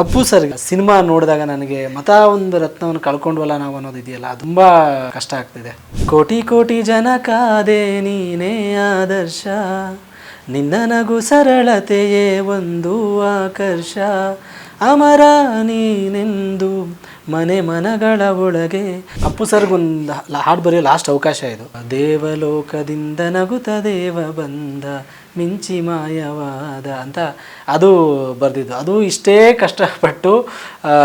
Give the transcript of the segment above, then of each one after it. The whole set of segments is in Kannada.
ಅಪ್ಪು ಸರ್ ಸಿನಿಮಾ ನೋಡಿದಾಗ ನನಗೆ ಮತ ಒಂದು ರತ್ನವನ್ನು ಕಳ್ಕೊಂಡ್ವಲ್ಲ ನಾವು ಅನ್ನೋದು ಇದೆಯಲ್ಲ ಅದು ತುಂಬಾ ಕಷ್ಟ ಆಗ್ತಿದೆ. ಕೋಟಿ ಕೋಟಿ ಜನ ಕಾದೆ ನೀನೇ ಆದರ್ಶ, ನಿನ್ನ ನಗು ಸರಳತೆಯೇ ಒಂದು ಆಕರ್ಷ, ಅಮರ ನೀನೆಂದು ಮನೆ ಮನಗಳ ಒಳಗೆ. ಅಪ್ಪು ಸರ್ಗೊಂದು ಹಾಡು ಬರೆಯೋ ಲಾಸ್ಟ್ ಅವಕಾಶ ಇದು. ದೇವಲೋಕದಿಂದ ನಗುತ್ತ ದೇವ ಬಂದ ಮಿಂಚಿ ಮಾಯವಾದ ಅಂತ ಅದು ಬರೆದಿದ್ದು. ಅದು ಇಷ್ಟೇ ಕಷ್ಟಪಟ್ಟು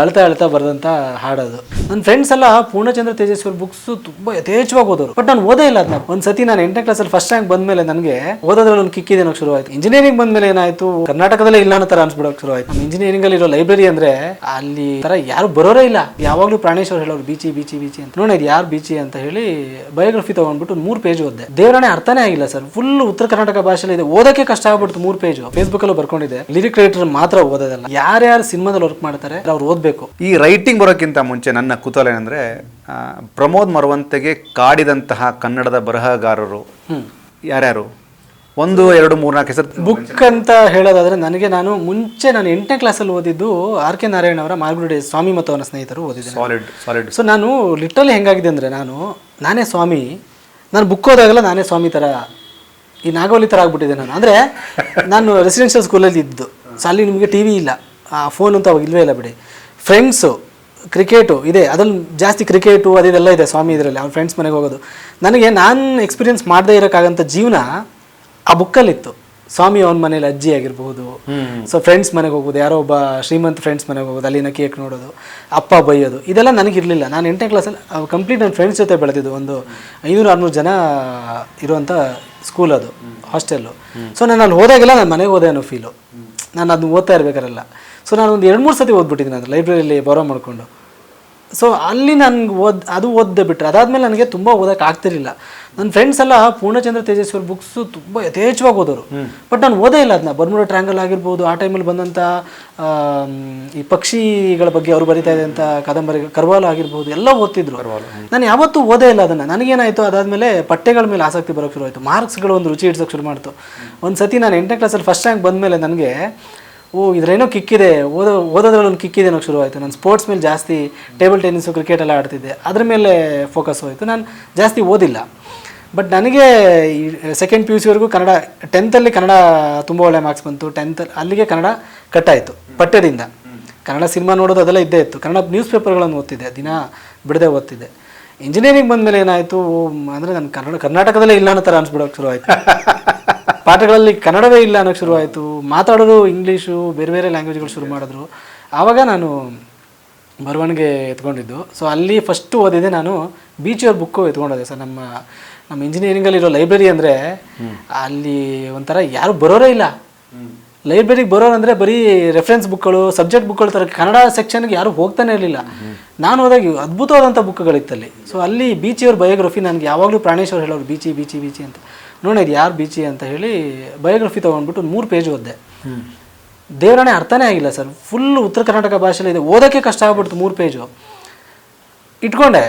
ಅಳ್ತಾ ಅಳ್ತಾ ಬರೆದಂಥ ಹಾಡೋದು. ನನ್ನ ಫ್ರೆಂಡ್ಸ್ ಎಲ್ಲ ಪೂರ್ಣಚಂದ್ರ ತೇಜಸ್ವಿ ಬುಕ್ಸು ತುಂಬ ಯಥೇಚ್ಛವಾಗಿ ಓದೋರು. ಬಟ್ ನಾನು ಓದೇ ಇಲ್ಲ ಅದನ್ನ. ಒಂದು ಸತಿ ನಾನು 8ನೇ ಕ್ಲಾಸಲ್ಲಿ ಫಸ್ಟ್ ರ್ಯಾಂಕ್ ಬಂದಮೇಲೆ ನನಗೆ ಓದೋದ್ರಲ್ಲಿ ಒಂದು ಕಿಕ್ಕಿದೆ ಅನ್ನೋಕೆ ಶುರುವಾಯಿತು. ಇಂಜಿನಿಯರಿಂಗ್ ಬಂದಮೇಲೆ ಏನಾಯಿತು, ಕರ್ನಾಟಕದಲ್ಲೇ ಇಲ್ಲ ಅನ್ನೋ ಥರ ಅನ್ಸ್ಬಿಡೋಕೆ ಶುರುವಾಯಿತು. ನಮ್ಮ ಇಂಜಿನಿಯರಿಂಗಲ್ಲಿ ಇರೋ ಲೈಬ್ರರಿ ಅಂದರೆ ಅಲ್ಲಿ ಥರ ಯಾರು ಬರೋರೇ ಇಲ್ಲ. ಯಾವಾಗಲೂ ಪ್ರಾಣೇಶ್ ಅವ್ರು ಹೇಳೋರು ಬೀಚಿ ಬೀಚಿ ಬೀಚಿ ಅಂತ. ನೋಡಿ ಯಾರು ಬೀಚಿ ಅಂತ ಹೇಳಿ ಬಯೋಗ್ರಫಿ ತೊಗೊಂಡ್ಬಿಟ್ಟು 3 ಪೇಜ್ ಓದಿದೆ. ದೇವರಾಣೆ ಅರ್ಥನೇ ಆಗಿಲ್ಲ ಸರ್. ಫುಲ್ ಉತ್ತರ ಕರ್ನಾಟಕ ಭಾಷೆಯಲ್ಲಿ ಇದೆ, ಓದೋಕ್ಕೆ ಕಷ್ಟ ಆಗ್ಬಿಡ್ತು. 3 ಪೇಜ್ ಫೇಸ್ಬುಕ್ಕಲ್ಲೂ ಬರ್ಕೊಂಡಿದೆ. ಲಿರಿಕ್ ರೈಟರ್ ಮಾತ್ರ ಓದೋದಲ್ಲ, ಯಾರ್ಯಾರು ಸಿನಿಮಾದಲ್ಲಿ ವರ್ಕ್ ಮಾಡ್ತಾರೆ ಅವ್ರು ಓದಬೇಕು. ಈ ರೈಟಿಂಗ್ ಬರೋಕ್ಕಿಂತ ಮುಂಚೆ ನನ್ನ ಕುತೂಹಲ ಏನಂದರೆ, ಪ್ರಮೋದ್ ಮರವಂತೆಗೆ ಕಾಡಿದಂತಹ ಕನ್ನಡದ ಬರಹಗಾರರು ಯಾರ್ಯಾರು? 1, 2, 3, 4 ಹೆಸರು. ಬುಕ್ ಅಂತ ಹೇಳೋದಾದ್ರೆ ನನಗೆ ನಾನು 8ನೇ ಕ್ಲಾಸಲ್ಲಿ ಓದಿದ್ದು ಆರ್ ಕೆ ನಾರಾಯಣ ಅವರ ಮಾರ್ಗುಡಿ ಸ್ವಾಮಿ ಮತ್ತು ಅವನ ಸ್ನೇಹಿತರು ಓದಿದ್ದೆ. ಸಾಲಿಡ್. ಸೊ ನಾನು ಲಿಟ್ರಲಿ ಹೆಂಗಾಗಿದೆ ಅಂದರೆ, ನಾನೇ ಸ್ವಾಮಿ. ನಾನು ಬುಕ್ ಓದಾಗಲ್ಲ ನಾನೇ ಸ್ವಾಮಿ ಥರ, ಈ ನಾಗವಲ್ಲಿ ಥರ ಆಗ್ಬಿಟ್ಟಿದೆ ನಾನು. ಅಂದರೆ ನಾನು ರೆಸಿಡೆನ್ಷಿಯಲ್ ಸ್ಕೂಲಲ್ಲಿ ಇದ್ದು. ಸೊ ಅಲ್ಲಿ ನಿಮಗೆ ಟಿ ವಿ ಇಲ್ಲ, ಫೋನ್ ಅಂತ ಅವಾಗ ಇಲ್ಲವೇ ಇಲ್ಲ ಬಿಡಿ. ಫ್ರೆಂಡ್ಸು, ಕ್ರಿಕೆಟು ಇದೆ, ಅದ್ರಲ್ಲಿ ಜಾಸ್ತಿ ಕ್ರಿಕೆಟು ಅದೆಲ್ಲ ಇದೆ ಸ್ವಾಮಿ ಇದರಲ್ಲಿ. ಅವ್ರ ಫ್ರೆಂಡ್ಸ್ ಮನೆಗೆ ಹೋಗೋದು. ನನಗೆ ನಾನು ಎಕ್ಸ್ಪೀರಿಯನ್ಸ್ ಮಾಡದೇ ಇರೋಕ್ಕಾಗಂಥ ಜೀವನ ಆ ಬುಕ್ಕಲ್ಲಿತ್ತು. ಸ್ವಾಮಿ ಅವನ ಮನೇಲಿ ಅಜ್ಜಿ ಆಗಿರ್ಬೋದು, ಸೊ ಫ್ರೆಂಡ್ಸ್ ಮನೆಗೆ ಹೋಗೋದು, ಯಾರೋ ಒಬ್ಬ ಶ್ರೀಮಂತ ಫ್ರೆಂಡ್ಸ್ ಮನೆಗೆ ಹೋಗೋದು, ಅಲ್ಲಿನ ಕೇಕ್ ನೋಡೋದು, ಅಪ್ಪ ಬೈಯೋದು, ಇದೆಲ್ಲ ನನಗಿರಲಿಲ್ಲ. ನಾನು 8ನೇ ಕ್ಲಾಸಲ್ಲಿ ಕಂಪ್ಲೀಟ್ ನನ್ನ ಫ್ರೆಂಡ್ಸ್ ಜೊತೆ ಬೆಳೆದಿದ್ದು. ಒಂದು 500-600 ಜನ ಇರುವಂಥ ಸ್ಕೂಲ್ ಅದು, ಹಾಸ್ಟೆಲ್ಲು. ಸೊ ನಾನು ಅಲ್ಲಿ ಹೋದಾಗೆಲ್ಲ ನಾನು ಮನೆಗೆ ಹೋದೆ ಅನ್ನೋ ಫೀಲು. ನಾನು ಅದನ್ನ ಓದ್ತಾ ಇರಬೇಕಾರೆಲ್ಲ. ಸೊ ನಾನು ಒಂದು 2-3 ಸತಿ ಓದ್ಬಿಟ್ಟಿದ್ದೀನಿ ಅದು ಲೈಬ್ರರಿಯಲ್ಲಿ ಬರೋ ಮಾಡಿಕೊಂಡು. ಸೊ ಅಲ್ಲಿ ನನಗೆ ಓದ್ದೆ ಬಿಟ್ಟರೆ ಅದಾದಮೇಲೆ ನನಗೆ ತುಂಬ ಓದೋಕೆ ಆಗ್ತಿರಲಿಲ್ಲ. ನನ್ನ ಫ್ರೆಂಡ್ಸ್ ಎಲ್ಲ ಪೂರ್ಣಚಂದ್ರ ತೇಜಸ್ವಿ ಬುಕ್ಸು ತುಂಬ ಯಥೇಚ್ಛವಾಗಿ ಓದೋರು. ಬಟ್ ನಾನು ಓದೇ ಇಲ್ಲ ಅದನ್ನ. ಬರ್ಮುಡಾ ಟ್ರ್ಯಾಂಗಲ್ ಆಗಿರ್ಬೋದು, ಆ ಟೈಮಲ್ಲಿ ಬಂದಂಥ ಈ ಪಕ್ಷಿಗಳ ಬಗ್ಗೆ ಅವರು ಬರಿತಾ ಇದ್ದಂಥ ಕಾದಂಬರಿ, ಕರ್ವಾಲ ಆಗಿರ್ಬೋದು, ಎಲ್ಲ ಓದ್ತಿದ್ರು. ನಾನು ಯಾವತ್ತೂ ಓದೇ ಇಲ್ಲ ಅದನ್ನು. ನನಗೇನಾಯಿತು, ಅದಾದಮೇಲೆ ಪಠ್ಯಗಳ ಮೇಲೆ ಆಸಕ್ತಿ ಬರೋಕ್ಕೆ ಶುರುವಾಯಿತು. ಮಾರ್ಕ್ಸ್ಗಳು ಒಂದು ರುಚಿ ಹಿಡ್ಸೋಕ್ಕೆ ಶುರು ಮಾಡ್ತು. ಒಂದು ಸತಿ ನಾನು 8ನೇ ಕ್ಲಾಸಲ್ಲಿ ಫಸ್ಟ್ ರ್ಯಾಂಕ್ ಬಂದಮೇಲೆ ನನಗೆ ಇದ್ರೇನೋ ಕಿಕ್ಕಿದೆ, ಓದೋದ್ರಲ್ಲಿ ಒಂದು ಕಿಕ್ಕಿದೆ ಅನ್ನೋಕೆ ಶುರುವಾಯಿತು. ನಾನು ಸ್ಪೋರ್ಟ್ಸ್ ಮೇಲೆ ಜಾಸ್ತಿ, ಟೇಬಲ್ ಟೆನ್ನಿಸು, ಕ್ರಿಕೆಟ್ ಎಲ್ಲ ಆಡ್ತಿದ್ದೆ, ಅದ್ರ ಮೇಲೆ ಫೋಕಸ್ ಹೋಯಿತು. ನಾನು ಜಾಸ್ತಿ ಓದಿಲ್ಲ. ಬಟ್ ನನಗೆ ಈ 2nd PUC ವರೆಗೂ ಕನ್ನಡ, 10th ಕನ್ನಡ ತುಂಬ ಒಳ್ಳೆ ಮಾರ್ಕ್ಸ್ ಬಂತು. 10th ಅಲ್ಲಿಗೆ ಕನ್ನಡ ಕಟ್ಟಾಯಿತು ಪಠ್ಯದಿಂದ. ಕನ್ನಡ ಸಿನಿಮಾ ನೋಡೋದು ಅದೆಲ್ಲ ಇದ್ದೇ ಇತ್ತು. ಕನ್ನಡ ನ್ಯೂಸ್ ಪೇಪರ್ಗಳನ್ನು ಓದ್ತಿದ್ದೆ, ದಿನ ಬಿಡದೆ ಓದ್ತಿದ್ದೆ. ಇಂಜಿನಿಯರಿಂಗ್ ಬಂದಮೇಲೆ ಏನಾಯಿತು ಅಂದರೆ, ನಾನು ಕರ್ನಾಟಕದಲ್ಲೇ ಇಲ್ಲ ಅನ್ನೋ ಥರ ಅನ್ಸ್ಬಿಡೋಕೆ ಶುರುವಾಯಿತು. ಪಾಠಗಳಲ್ಲಿ ಕನ್ನಡವೇ ಇಲ್ಲ ಅನ್ನೋಕ್ಕೆ ಶುರುವಾಯಿತು. ಮಾತಾಡೋದು ಇಂಗ್ಲೀಷು, ಬೇರೆ ಬೇರೆ ಲ್ಯಾಂಗ್ವೇಜ್ಗಳು ಶುರು ಮಾಡಿದ್ರು. ಆವಾಗ ನಾನು ಬರವಣಿಗೆ ಎತ್ಕೊಂಡಿದ್ದು. ಸೊ ಅಲ್ಲಿ ಫಸ್ಟು ಓದಿದೆ ನಾನು ಬೀಚಿಯವ್ರ ಬುಕ್ಕು ಎತ್ಕೊಂಡೋದೆ ಸರ್. ನಮ್ಮ ಇಂಜಿನಿಯರಿಂಗಲ್ಲಿರೋ ಲೈಬ್ರರಿ ಅಂದರೆ ಅಲ್ಲಿ ಒಂಥರ ಯಾರು ಬರೋರೇ ಇಲ್ಲ. ಲೈಬ್ರರಿಗೆ ಬರೋರು ಅಂದರೆ ಬರೀ ರೆಫರೆನ್ಸ್ ಬುಕ್ಗಳು, ಸಬ್ಜೆಕ್ಟ್ ಬುಕ್ಗಳು ಥರ. ಕನ್ನಡ ಸೆಕ್ಷನ್ಗೆ ಯಾರು ಹೋಗ್ತಾನೆ ಇರಲಿಲ್ಲ. ನಾನು ಹೋದಾಗ ಅದ್ಭುತವಾದಂಥ ಬುಕ್ಗಳಿತ್ತಲ್ಲಿ. ಸೊ ಅಲ್ಲಿ ಬೀಚಿಯವ್ರ ಬಯೋಗ್ರಫಿ ನನಗೆ ಯಾವಾಗಲೂ ಪ್ರಾಣೇಶ್ ಅವ್ರು ಹೇಳೋರು ಬೀಚಿ ಬೀಚಿ ಬೀಚಿ ಅಂತ. ನೋಡಿ ಇದು ಯಾರು ಬೀಚಿ ಅಂತ ಹೇಳಿ ಬಯೋಗ್ರಫಿ ತೊಗೊಂಡ್ಬಿಟ್ಟು 3 ಪೇಜ್ ಓದಿದೆ. ದೇವರಾಣೆ ಅರ್ಥನೇ ಆಗಿಲ್ಲ ಸರ್. ಫುಲ್ ಉತ್ತರ ಕರ್ನಾಟಕ ಭಾಷೆಯಲ್ಲಿ ಇದೆ, ಓದೋಕ್ಕೆ ಕಷ್ಟ ಆಗ್ಬಿಡ್ತು. 3 ಪೇಜು ಇಟ್ಕೊಂಡೆ.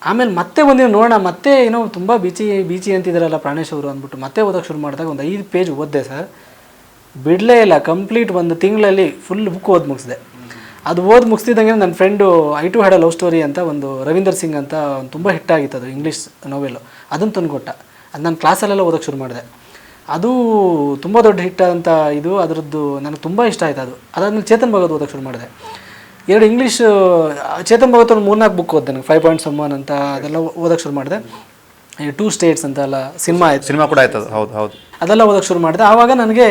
ಆಮೇಲೆ ಮತ್ತೆ ಒಂದಿನ ನೋಡೋಣ, ಮತ್ತೆ ಏನೋ ತುಂಬ ಬೀಚಿ ಅಂತಿದ್ದಾರಲ್ಲ ಪ್ರಾಣೇಶ್ ಅವರು ಅಂದ್ಬಿಟ್ಟು ಮತ್ತೆ ಓದೋಕ್ಕೆ ಶುರು ಮಾಡಿದಾಗ ಒಂದು 5 ಪೇಜ್ ಓದಿದೆ ಸರ್. ಬಿಡಲೇ ಇಲ್ಲ. ಕಂಪ್ಲೀಟ್ 1 ತಿಂಗಳಲ್ಲಿ ಫುಲ್ ಬುಕ್ ಓದಿ ಮುಗಿಸಿದೆ. ಅದು ಓದಿ ಮುಗಿಸ್ತಿದ್ದಂಗೆ ನನ್ನ friend I Too Had a Love Story ಅಂತ ಒಂದು ರವೀಂದರ್ ಸಿಂಗ್ ಅಂತ ಒಂದು ತುಂಬ ಹಿಟ್ಟಾಗಿತ್ತು, ಅದು ಇಂಗ್ಲೀಷ್ ನೋವೆಲ್ಲು. ಅದನ್ನು ತಂದುಕೊಟ್ಟ. ಅದು ನಾನು ಕ್ಲಾಸಲ್ಲೆಲ್ಲ ಓದೋಕ್ಕೆ ಶುರು ಮಾಡಿದೆ. ಅದು ತುಂಬ ದೊಡ್ಡ ಹಿಟ್ ಅಂತ ಇದು, ಅದರದ್ದು ನನಗೆ ತುಂಬ ಇಷ್ಟ ಆಯಿತು. ಅದಾದ್ಮೇಲೆ ಚೇತನ್ ಭಗತ್ ಓದೋಕ್ಕೆ ಶುರು ಮಾಡಿದೆ. 2 ಇಂಗ್ಲೀಷ್ ಚೇತನ್ ಭಗತ್ ಒಂದು 3-4 ಬುಕ್ ಓದಿದೆ ನನಗೆ. 5 Points Someone ಅಂತ ಅದೆಲ್ಲ ಓದೋಕ್ಕೆ ಶುರು ಮಾಡಿದೆ. 2 States ಅಂತ ಎಲ್ಲ ಸಿನಿಮಾ ಕೂಡ ಆಯ್ತು. ಹೌದು. ಅದೆಲ್ಲ ಓದೋಕ್ಕೆ ಶುರು ಮಾಡಿದೆ. ಆವಾಗ ನನಗೆ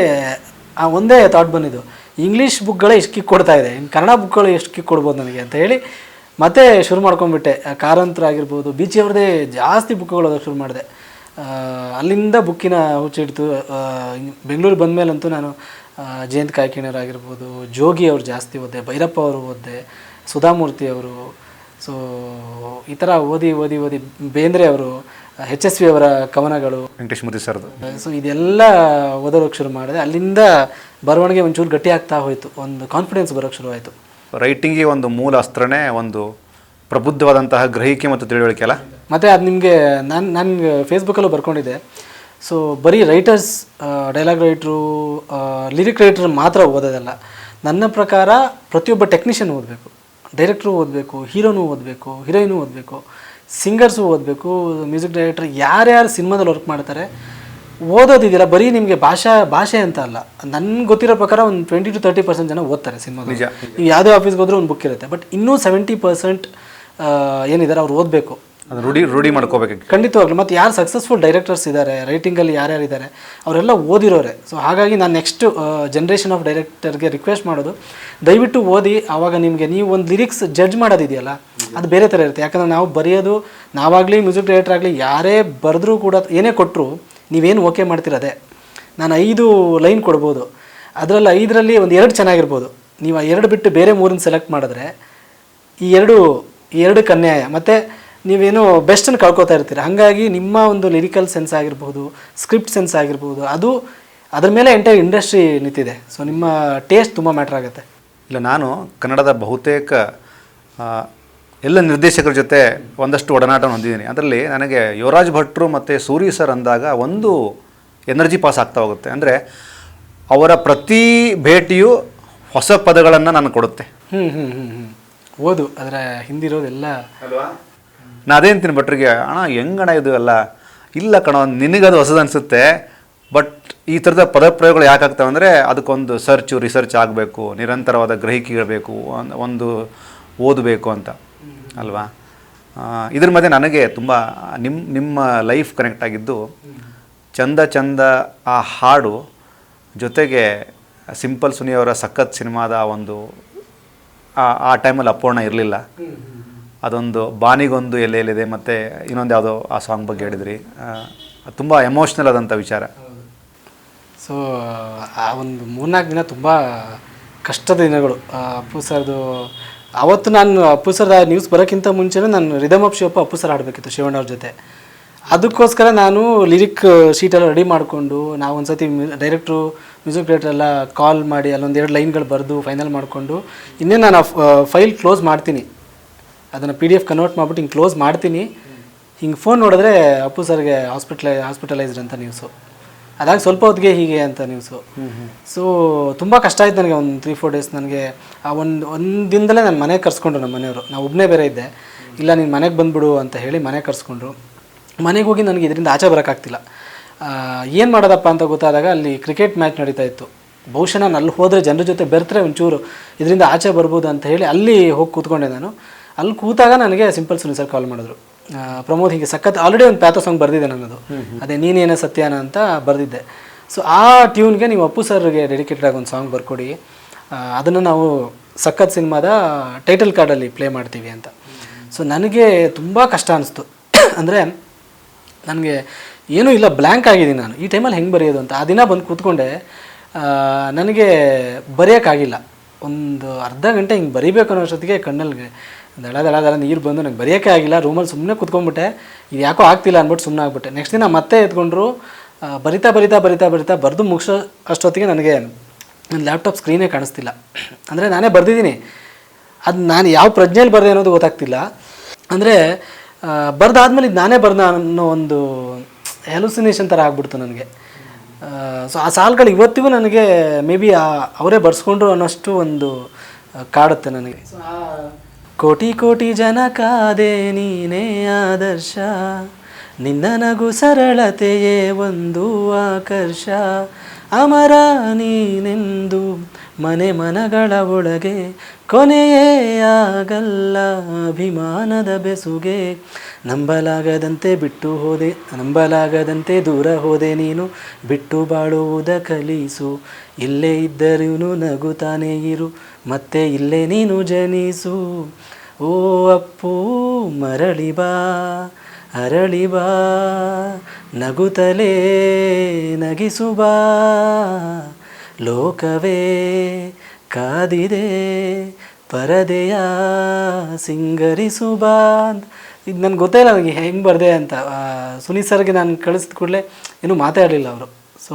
ಒಂದೇ ಥಾಟ್ ಬಂದಿದ್ದು, ಇಂಗ್ಲೀಷ್ ಬುಕ್ಗಳೇ ಎಷ್ಟು ಕಿಕ್ ಕೊಡ್ತಾ ಇದೆ, ಇನ್ನು ಕನ್ನಡ ಬುಕ್ಗಳು ಎಷ್ಟು ಕಿಕ್ ಕೊಡ್ಬೋದು ನನಗೆ ಅಂತ ಹೇಳಿ ಮತ್ತೆ ಶುರು ಮಾಡ್ಕೊಂಡ್ಬಿಟ್ಟೆ. ಕಾರಂತರ ಆಗಿರ್ಬೋದು, ಬೀಚಿಯವ್ರದ್ದೇ ಜಾಸ್ತಿ ಬುಕ್ಗಳು ಓದೋಕ್ಕೆ ಶುರು ಮಾಡಿದೆ. ಅಲ್ಲಿಂದ ಬುಕ್ಕಿನ ಹುಚ್ಚಿಡ್ತು. ಬೆಂಗಳೂರಿಗೆ ಬಂದಮೇಲಂತೂ ನಾನು ಜಯಂತ್ ಕಾಯ್ಕಿಣಿಯವ್ರಾಗಿರ್ಬೋದು, ಜೋಗಿ ಅವರು ಜಾಸ್ತಿ ಓದಿದೆ, ಭೈರಪ್ಪ ಅವರು ಓದಿದೆ, ಸುಧಾಮೂರ್ತಿ ಅವರು. ಸೊ ಈ ಥರ ಓದಿ ಬೇಂದ್ರೆ ಅವರು, HSV ಅವರ ಕವನಗಳು, ವೆಂಕಟೇಶ್ ಮೂರ್ತಿ ಸರ್ದು. ಸೊ ಇದೆಲ್ಲ ಓದೋಕ್ಕೆ ಶುರು ಮಾಡಿದೆ. ಅಲ್ಲಿಂದ ಬರವಣಿಗೆ ಒಂಚೂರು ಗಟ್ಟಿ ಆಗ್ತಾ ಹೋಯಿತು. ಒಂದು ಕಾನ್ಫಿಡೆನ್ಸ್ ಬರೋಕ್ಕೆ ಶುರುವಾಯಿತು. ರೈಟಿಂಗಿಗೆ ಒಂದು ಮೂಲ ಅಸ್ತ್ರನೇ ಒಂದು ಪ್ರಬುದ್ಧವಾದಂತಹ ಗ್ರಹಿಕೆ ಮತ್ತು ತಿಳುವಳಿಕೆ ಅಲ್ಲ. ಮತ್ತು ಅದು ನಿಮಗೆ ನಾನು ಫೇಸ್ಬುಕ್ಕಲ್ಲೂ ಬರ್ಕೊಂಡಿದ್ದೆ. ಸೊ ಬರೀ writers, dialogue writer, lyric writer ಮಾತ್ರ ಓದೋದಲ್ಲ. ನನ್ನ ಪ್ರಕಾರ ಪ್ರತಿಯೊಬ್ಬ ಟೆಕ್ನಿಷಿಯನ್ ಓದಬೇಕು, ಡೈರೆಕ್ಟ್ರು ಓದಬೇಕು, ಹೀರೋನು ಓದಬೇಕು, ಹೀರೋಯಿನು ಓದಬೇಕು, ಸಿಂಗರ್ಸು ಓದಬೇಕು, ಮ್ಯೂಸಿಕ್ ಡೈರೆಕ್ಟರ್ ಯಾರ್ಯಾರು ಸಿನಿಮಾದಲ್ಲಿ ವರ್ಕ್ ಮಾಡ್ತಾರೆ ಓದೋದಿದೆಯಲ್ಲ, ಬರೀ ನಿಮಗೆ ಭಾಷೆ ಅಂತ ಅಲ್ಲ. ನನಗೆ ಗೊತ್ತಿರೋ ಪ್ರಕಾರ ಒಂದು 20-30% ಜನ ಓದ್ತಾರೆ ಸಿನಿಮಾದಲ್ಲಿ. ನೀವು ಯಾವುದೇ ಆಫೀಸ್ಗೆ ಹೋದ್ರೂ ಒಂದು ಬುಕ್ ಇರುತ್ತೆ. ಬಟ್ ಇನ್ನೂ 70% ಏನಿದ್ದಾರೆ ಅವ್ರು ಓದಬೇಕು, ಅದು ರೂಢಿ ಮಾಡ್ಕೋಬೇಕು ಖಂಡಿತವಾಗ್ಲು. ಮತ್ತು ಯಾರು ಸಕ್ಸಸ್ಫುಲ್ ಡೈರೆಕ್ಟರ್ಸ್ ಇದ್ದಾರೆ, ರೈಟಿಂಗಲ್ಲಿ ಯಾರ್ಯಾರಿದ್ದಾರೆ ಅವರೆಲ್ಲ ಓದಿರೋರೆ. ಸೊ ಹಾಗಾಗಿ ನಾನು ನೆಕ್ಸ್ಟ್ ಜನ್ರೇಷನ್ ಆಫ್ ಡೈರೆಕ್ಟರ್ಗೆ ರಿಕ್ವೆಸ್ಟ್ ಮಾಡೋದು, ದಯವಿಟ್ಟು ಓದಿ. ಆವಾಗ ನಿಮಗೆ ನೀವು ಒಂದು ಲಿರಿಕ್ಸ್ ಜಡ್ಜ್ ಮಾಡೋದಿದೆಯಲ್ಲ ಅದು ಬೇರೆ ಥರ ಇರುತ್ತೆ. ಯಾಕಂದರೆ ನಾವು ಬರೆಯೋದು, ನಾವಾಗಲಿ ಮ್ಯೂಸಿಕ್ ಡೈರೆಕ್ಟರ್ ಆಗಲಿ ಯಾರೇ ಬರೆದ್ರೂ ಕೂಡ ಏನೇ ಕೊಟ್ಟರು ನೀವೇನು ಓಕೆ ಮಾಡ್ತಿರೋದೆ. ನಾನು 5 ಲೈನ್ ಕೊಡ್ಬೋದು, ಅದರಲ್ಲಿ 5ರಲ್ಲಿ ಒಂದು 2 ಚೆನ್ನಾಗಿರ್ಬೋದು. ನೀವು ಆ 2 ಬಿಟ್ಟು ಬೇರೆ 3 ಸೆಲೆಕ್ಟ್ ಮಾಡಿದ್ರೆ ಈ ಎರಡು ಅನ್ಯಾಯ, ಮತ್ತು ನೀವೇನು ಬೆಸ್ಟನ್ನು ಕಳ್ಕೊತಾ ಇರ್ತೀರ. ಹಾಗಾಗಿ ನಿಮ್ಮ ಒಂದು ಲಿರಿಕಲ್ ಸೆನ್ಸ್ ಆಗಿರ್ಬೋದು, ಸ್ಕ್ರಿಪ್ಟ್ ಸೆನ್ಸ್ ಆಗಿರ್ಬೋದು, ಅದ್ರ ಮೇಲೆ ಎಂಟೈರ್ ಇಂಡಸ್ಟ್ರಿ ನಿಂತಿದೆ. ಸೊ ನಿಮ್ಮ ಟೇಸ್ಟ್ ತುಂಬ ಮ್ಯಾಟ್ರ್ ಆಗುತ್ತೆ. ಇಲ್ಲ, ನಾನು ಕನ್ನಡದ ಬಹುತೇಕ ಎಲ್ಲ ನಿರ್ದೇಶಕರ ಜೊತೆ ಒಂದಷ್ಟು ಒಡನಾಟವನ್ನು ಹೊಂದಿದ್ದೀನಿ. ಅದರಲ್ಲಿ ನನಗೆ ಯುವರಾಜ್ ಭಟ್ರು ಮತ್ತು ಸೂರಿ ಸರ್ ಅಂದಾಗ ಒಂದು ಎನರ್ಜಿ ಪಾಸ್ ಆಗ್ತಾ ಹೋಗುತ್ತೆ. ಅಂದರೆ ಅವರ ಪ್ರತಿ ಭೇಟಿಯು ಹೊಸ ಪದಗಳನ್ನು ನಾನು ಕೊಡುತ್ತೆ. ಓದು ಅದರ ಹಿಂದಿರೋದೆಲ್ಲ ಅಲ್ವಾ. ನಾ ಅದೇ ಅಂತೀನಿ ಭಟ್ರಿಗೆ, ಅಣ್ಣ ಹೆಂಗಣ ಇದು ಎಲ್ಲ ಇಲ್ಲ ಕಣೋ, ನಿನಗದು ಹೊಸದು ಅನಿಸುತ್ತೆ. ಬಟ್ ಈ ಥರದ ಪದಪ್ರಯೋಗಗಳು ಯಾಕೆ ಆಗ್ತವೆ ಅಂದರೆ ಅದಕ್ಕೊಂದು ರಿಸರ್ಚ್ ಆಗಬೇಕು, ನಿರಂತರವಾದ ಗ್ರಹಿಕೆಗಳು ಒಂದು ಓದಬೇಕು ಅಂತ ಅಲ್ವಾ. ಇದ್ರ ಮಧ್ಯೆ ನನಗೆ ತುಂಬ ನಿಮ್ಮ ಲೈಫ್ ಕನೆಕ್ಟ್ ಆಗಿದ್ದು ಚಂದ ಆ ಹಾಡು ಜೊತೆಗೆ ಸಿಂಪಲ್ ಸುನಿಯವರ ಸಖತ್ ಸಿನಿಮಾದ ಒಂದು ಆ ಟೈಮಲ್ಲಿ ಅಪೂರ್ಣ ಇರಲಿಲ್ಲ. ಅದೊಂದು ಬಾನಿಗೊಂದು ಎಲ್ಲೆಲ್ಲಿದೆ ಮತ್ತು ಇನ್ನೊಂದು ಯಾವುದೋ ಆ ಸಾಂಗ್ ಬಗ್ಗೆ ಹೇಳಿದ್ರಿ, ತುಂಬ ಎಮೋಷ್ನಲ್ ಆದಂಥ ವಿಚಾರ. ಸೊ ಆ ಒಂದು 3-4 ದಿನ ತುಂಬ ಕಷ್ಟದ ದಿನಗಳು. ಅಪ್ಪು ಸರ್ದು ಅವತ್ತು ನಾನು ಅಪ್ಪು ಸರ್ ನ್ಯೂಸ್ ಬರೋಕ್ಕಿಂತ ಮುಂಚೆನೇ ನಾನು rhythm of Shivappa Appu sir ಆಡಬೇಕಿತ್ತು ಶಿವಣ್ಣ ಅವ್ರ ಜೊತೆ. ಅದಕ್ಕೋಸ್ಕರ ನಾನು ಲಿರಿಕ್ ಶೀಟೆಲ್ಲ ರೆಡಿ ಮಾಡಿಕೊಂಡು, ನಾವು ಒಂದು ಸತಿ ಡೈರೆಕ್ಟ್ರು ಮ್ಯೂಸಿಕ್ ಡೈರೆಕ್ಟರ್ ಎಲ್ಲ ಕಾಲ್ ಮಾಡಿ ಅಲ್ಲೊಂದು 2 ಲೈನ್ಗಳು ಬರೆದು ಫೈನಲ್ ಮಾಡಿಕೊಂಡು, ಇನ್ನೇ ನಾನು ಫೈಲ್ ಕ್ಲೋಸ್ ಮಾಡ್ತೀನಿ, ಅದನ್ನು PDF ಕನ್ವರ್ಟ್ ಮಾಡಿಬಿಟ್ಟು ಹಿಂಗೆ ಕ್ಲೋಸ್ ಮಾಡ್ತೀನಿ. ಹಿಂಗೆ ಫೋನ್ ನೋಡಿದ್ರೆ ಅಪ್ಪು ಸರ್ಗೆ ಹಾಸ್ಪಿಟಲೈಸ್ಡ್ ಅಂತ ನ್ಯೂಸು. ಅದಾಗ ಸ್ವಲ್ಪ ಹೊತ್ತಿಗೆ ಹೀಗೆ ಅಂತ ನ್ಯೂಸು. ಸೊ ತುಂಬ ಕಷ್ಟ ಆಯ್ತು ನನಗೆ. ಒಂದು 3-4 ಡೇಸ್ ನನಗೆ ಆ ಒಂದು ದಿನದಲ್ಲೇ ನನ್ನ ಮನೆಗೆ ಕರ್ಸ್ಕೊಂಡ್ರು ನಮ್ಮ ಮನೆಯವರು. ನಾವು ಒಬ್ಬನೇ ಬೇರೆ ಇದ್ದೆ. ಇಲ್ಲ ನೀನು ಮನೆಗೆ ಬಂದುಬಿಡು ಅಂತ ಹೇಳಿ ಮನೆಗೆ ಕರ್ಸ್ಕೊಂಡ್ರು. ಮನೆಗೆ ಹೋಗಿ ನನಗೆ ಇದರಿಂದ ಆಚೆ ಬರೋಕ್ಕಾಗ್ತಿಲ್ಲ. ಏನು ಮಾಡೋದಪ್ಪ ಅಂತ ಗೊತ್ತಾದಾಗ ಅಲ್ಲಿ ಕ್ರಿಕೆಟ್ ಮ್ಯಾಚ್ ನಡೀತಾ ಇತ್ತು. ಬಹುಶಃ ನಾನು ಅಲ್ಲಿ ಹೋದರೆ ಜನರ ಜೊತೆ ಬೆರೆತರೆ ಒಂಚೂರು ಇದರಿಂದ ಆಚೆ ಬರ್ಬೋದು ಅಂತ ಹೇಳಿ ಅಲ್ಲಿ ಹೋಗಿ ಕೂತ್ಕೊಂಡೆ ನಾನು. ಅಲ್ಲಿ ಕೂತಾಗ ನನಗೆ ಸಿಂಪಲ್ ಸುನಿ ಸರ್ ಕಾಲ್ ಮಾಡಿದ್ರು, ಪ್ರಮೋದ್ ಹೀಗೆ ಸಖತ್ ಆಲ್ರೆಡಿ ಒಂದು ಪ್ಯಾಥೋ ಸಾಂಗ್ ಬರೆದಿದ್ದೆ ನನ್ನದು, ಅದೇ ನೀನೇನೇ ಸತ್ಯಾನ ಅಂತ ಬರೆದಿದ್ದೆ. ಸೊ ಆ ಟ್ಯೂನ್ಗೆ ನೀವು ಅಪ್ಪು ಸರ್ಗೆ ಡೆಡಿಕೇಟೆಡ್ ಆಗಿ ಒಂದು ಸಾಂಗ್ ಬರ್ಕೊಡಿ, ಅದನ್ನು ನಾವು ಸಖತ್ ಸಿನಿಮಾದ ಟೈಟಲ್ ಕಾರ್ಡಲ್ಲಿ ಪ್ಲೇ ಮಾಡ್ತೀವಿ ಅಂತ. ಸೊ ನನಗೆ ತುಂಬ ಕಷ್ಟ ಅನಿಸ್ತು. ಅಂದರೆ ನನಗೆ ಏನೂ ಇಲ್ಲ, ಬ್ಲ್ಯಾಂಕ್ ಆಗಿದ್ದೀನಿ ನಾನು. ಈ ಟೈಮಲ್ಲಿ ಹೆಂಗೆ ಬರೆಯೋದು ಅಂತ ಆ ದಿನ ಬಂದು ಕೂತ್ಕೊಂಡೆ. ನನಗೆ ಬರೆಯೋಕ್ಕಾಗಿಲ್ಲ. ಒಂದು ಅರ್ಧ ಗಂಟೆ ಹಿಂಗೆ ಬರೀಬೇಕು ಅನ್ನೋ ಅಷ್ಟೊತ್ತಿಗೆ ಕಣ್ಣಲ್ಲಿ ದಳ ನೀರು ಬಂದು ನನಗೆ ಬರೆಯೋಕ್ಕೆ ಆಗಿಲ್ಲ. ರೂಮಲ್ಲಿ ಸುಮ್ಮನೆ ಕೂತ್ಕೊಂಡ್ಬಿಟ್ಟೆ. ಇದು ಯಾಕೋ ಆಗ್ತಿಲ್ಲ ಅಂದ್ಬಿಟ್ಟು ಸುಮ್ಮನೆ ಆಗ್ಬಿಟ್ಟೆ. ನೆಕ್ಸ್ಟ್ ದಿನ ಮತ್ತೆ ಎತ್ಕೊಂಡ್ರು, ಬರಿತಾ ಬರೆದು ಮುಗಿಸೋ ಅಷ್ಟೊತ್ತಿಗೆ ನನಗೆ ನನ್ನ ಲ್ಯಾಪ್ಟಾಪ್ ಸ್ಕ್ರೀನೇ ಕಾಣಿಸ್ತಿಲ್ಲ. ಅಂದರೆ ನಾನೇ ಬರೆದಿದ್ದೀನಿ, ಅದು ನಾನು ಯಾವ ಪ್ರಜ್ಞೆಯಲ್ಲಿ ಬರೆದೆ ಅನ್ನೋದು ಗೊತ್ತಾಗ್ತಿಲ್ಲ. ಅಂದರೆ ಬರೆದಾದ್ಮೇಲೆ ಇದು ನಾನೇ ಬರೆದ ಅನ್ನೋ ಒಂದು ಹ್ಯಾಲುಸಿನೇಷನ್ ಥರ ಆಗ್ಬಿಡ್ತು ನನಗೆ. ಸೊ ಆ ಸಾಲುಗಳು ಇವತ್ತಿಗೂ ನನಗೆ ಮೇ ಬಿ ಅವರೇ ಬರ್ಸ್ಕೊಂಡ್ರು ಅನ್ನೋಷ್ಟು ಒಂದು ಕಾಡುತ್ತೆ ನನಗೆ. ಕೋಟಿ ಕೋಟಿ ಜನ ಕಾದೆ ನೀನೇ ಆದರ್ಶ, ನಿನ್ನ ನಗು ಸರಳತೆಯೇ ಒಂದು ಆಕರ್ಷ, ಅಮರ ನೀನೆಂದು ಮನೆ ಮನಗಳ ಒಳಗೆ ಕೊನೆಯೇ ಆಗಲ್ಲ ಅಭಿಮಾನದ ಬೆಸುಗೆ, ನಂಬಲಾಗದಂತೆ ಬಿಟ್ಟು ಹೋದೆ, ನಂಬಲಾಗದಂತೆ ದೂರ ಹೋದೆ, ನೀನು ಬಿಟ್ಟು ಬಾಳುವುದ ಕಲಿಸು, ಇಲ್ಲೇ ಇದ್ದರೂ ನಗುತ್ತಾನೆ ಇರು, ಮತ್ತೆ ಇಲ್ಲೇ ನೀನು ಜನಿಸು, ಓ ಅಪ್ಪು ಮರಳಿ ಬಾ ಅರಳಿ ಬಾ, ನಗುತ್ತಲೇ ನಗಿಸು ಬಾ, ಲೋಕವೇ ಕಾದಿದೆ ಪರದೆಯ ಸಿಂಗರಿಸು ಬಾ. ಇದು ನನಗೆ ಗೊತ್ತೇ ಇಲ್ಲ ನನಗೆ ಹೆಂಗೆ ಬರದೆ ಅಂತ. ಸುನೀತ್ ಸರ್ಗೆ ನಾನು ಕಳಿಸಿದ ಕೂಡಲೇ ಏನೂ ಮಾತಾಡಲಿಲ್ಲ ಅವರು. ಸೊ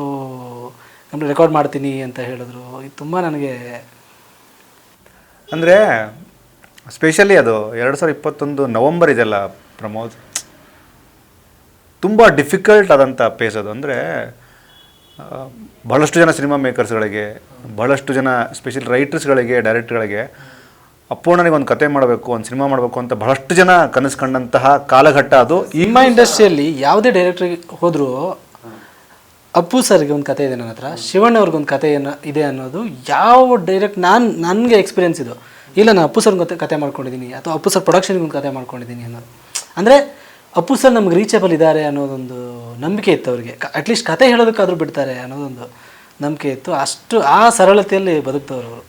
ನಮ್ಮದು ರೆಕಾರ್ಡ್ ಮಾಡ್ತೀನಿ ಅಂತ ಹೇಳಿದ್ರು. ಇದು ತುಂಬ ನನಗೆ ಅಂದರೆ ಸ್ಪೆಷಲಿ ಅದು 2021 ನವಂಬರ್ ಇದೆಲ್ಲ ಪ್ರಮೋದ್, ತುಂಬ ಡಿಫಿಕಲ್ಟ್ ಆದಂಥ ಪೇಸ್ ಅದು. ಅಂದರೆ ಬಹಳಷ್ಟು ಜನ ಸಿನಿಮಾ ಮೇಕರ್ಸ್ಗಳಿಗೆ, ಬಹಳಷ್ಟು ಜನ ಸ್ಪೆಷಲ್ ರೈಟರ್ಸ್ಗಳಿಗೆ, ಡೈರೆಕ್ಟರ್ಗಳಿಗೆ ಅಪ್ಪಣ್ಣನಿಗೆ ಒಂದು ಕತೆ ಮಾಡಬೇಕು, ಒಂದು ಸಿನಿಮಾ ಮಾಡಬೇಕು ಅಂತ ಬಹಳಷ್ಟು ಜನ ಕನಸು ಕಂಡಂತಹ ಕಾಲಘಟ್ಟ ಅದು. ಸಿನಿಮಾ ಇಂಡಸ್ಟ್ರಿಯಲ್ಲಿ ಯಾವುದೇ ಡೈರೆಕ್ಟ್ರಿಗೆ ಹೋದರೂ ಅಪ್ಪು ಸರ್ಗೆ ಒಂದು ಕತೆ ಇದೆ ನನ್ನ ಹತ್ರ, ಶಿವಣ್ಣ ಅವ್ರಿಗೊಂದು ಕತೆ ಇದೆ ಅನ್ನೋದು ಯಾವ ಡೈರೆಕ್ಟ್ ನನಗೆ ಎಕ್ಸ್ಪೀರಿಯನ್ಸ್ ಇದು. ಇಲ್ಲ ನಾನು ಅಪ್ಪು ಸರ್ಗೆ ಕತೆ ಮಾಡ್ಕೊಂಡಿದ್ದೀನಿ ಅಥವಾ ಅಪ್ಪು ಸರ್ ಪ್ರೊಡಕ್ಷನ್ಗೆ ಒಂದು ಕತೆ ಮಾಡ್ಕೊಂಡಿದ್ದೀನಿ ಅನ್ನೋದು. ಅಂದರೆ ಅಪ್ಪು ಸರ್ ನಮ್ಗೆ ರೀಚಬಲ್ ಇದ್ದಾರೆ ಅನ್ನೋದೊಂದು ನಂಬಿಕೆ ಇತ್ತು ಅವ್ರಿಗೆ. ಅಟ್ಲೀಸ್ಟ್ ಕತೆ ಹೇಳೋದಕ್ಕಾದ್ರೂ ಬಿಡ್ತಾರೆ ಅನ್ನೋದೊಂದು ನಂಬಿಕೆ ಇತ್ತು. ಅಷ್ಟು ಆ ಸರಳತೆಯಲ್ಲಿ ಬದುಕ್ತವ್ರು ಅವರು.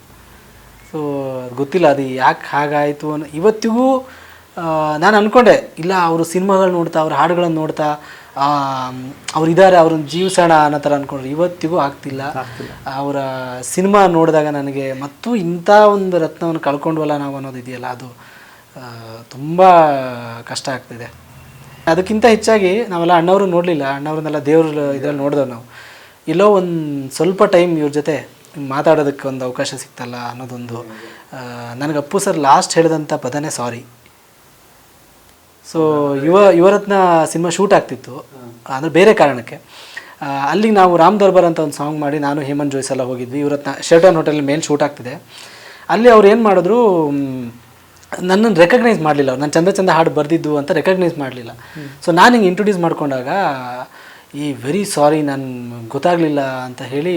ಸೊ ಅದು ಗೊತ್ತಿಲ್ಲ ಅದು ಯಾಕೆ ಹಾಗಾಯಿತು ಅನ್ನೋ. ಇವತ್ತಿಗೂ ನಾನು ಅಂದ್ಕೊಂಡೆ ಇಲ್ಲ ಅವರು ಸಿನಿಮಾಗಳು ನೋಡ್ತಾ, ಅವ್ರ ಹಾಡುಗಳನ್ನು ನೋಡ್ತಾ ಅವರಿದ್ದಾರೆ, ಅವ್ರನ್ನ ಜೀವಿಸೋಣ ಅನ್ನೋ ಥರ ಅಂದ್ಕೊಂಡ್ರೆ ಇವತ್ತಿಗೂ ಆಗ್ತಿಲ್ಲ. ಅವರ ಸಿನಿಮಾ ನೋಡಿದಾಗ ನನಗೆ ಮತ್ತು ಇಂಥ ಒಂದು ರತ್ನವನ್ನು ಕಳ್ಕೊಂಡ್ವಲ್ಲ ನಾವು ಅನ್ನೋದು ಇದೆಯಲ್ಲ, ಅದು ತುಂಬ ಕಷ್ಟ ಆಗ್ತಿದೆ. ಅದಕ್ಕಿಂತ ಹೆಚ್ಚಾಗಿ ನಾವೆಲ್ಲ ಅಣ್ಣವರು ನೋಡಲಿಲ್ಲ, ಅಣ್ಣವ್ರನ್ನೆಲ್ಲ ದೇವ್ರ ಇದರಲ್ಲಿ ನೋಡಿದವು ನಾವು. ಎಲ್ಲೋ ಒಂದು ಸ್ವಲ್ಪ ಟೈಮ್ ಇವ್ರ ಜೊತೆ ಮಾತಾಡೋದಕ್ಕೆ ಒಂದು ಅವಕಾಶ ಸಿಗ್ತಲ್ಲ ಅನ್ನೋದೊಂದು. ನನಗೆ ಅಪ್ಪು ಸರ್ ಲಾಸ್ಟ್ ಹೇಳಿದಂಥ ಪದನೇ ಸಾರಿ. ಸೊ ಯುವರತ್ನ ಸಿನಿಮಾ ಶೂಟ್ ಆಗ್ತಿತ್ತು, ಅಂದರೆ ಬೇರೆ ಕಾರಣಕ್ಕೆ. ಅಲ್ಲಿಗೆ ನಾವು ರಾಮ್ ದರ್ಬಾರ್ ಅಂತ ಒಂದು ಸಾಂಗ್ ಮಾಡಿ ನಾನು ಹೇಮಂತ್ ಜೋಯ್ಸ್ ಎಲ್ಲ ಹೋಗಿದ್ವಿ. ಯುವರತ್ನ ಶೆಲ್ಟನ್ ಹೋಟೆಲ್ ಮೇಲೆ ಶೂಟ್ ಆಗ್ತಿದೆ. ಅಲ್ಲಿ ಅವ್ರು ಏನು ಮಾಡಿದ್ರು, ನನ್ನನ್ನು ರೆಕಗ್ನೈಸ್ ಮಾಡಲಿಲ್ಲ. ಅವ್ರು ನಾನು ಚಂದ ಹಾಡು ಬರೆದಿದ್ದು ಅಂತ ರೆಕಗ್ನೈಸ್ ಮಾಡಲಿಲ್ಲ. ಸೊ ನಾನು ಹಿಂಗೆ ಇಂಟ್ರೊಡ್ಯೂಸ್ ಮಾಡ್ಕೊಂಡಾಗ ಈ ವೆರಿ ಸಾರಿ, ನಾನು ಗೊತ್ತಾಗಲಿಲ್ಲ ಅಂತ ಹೇಳಿ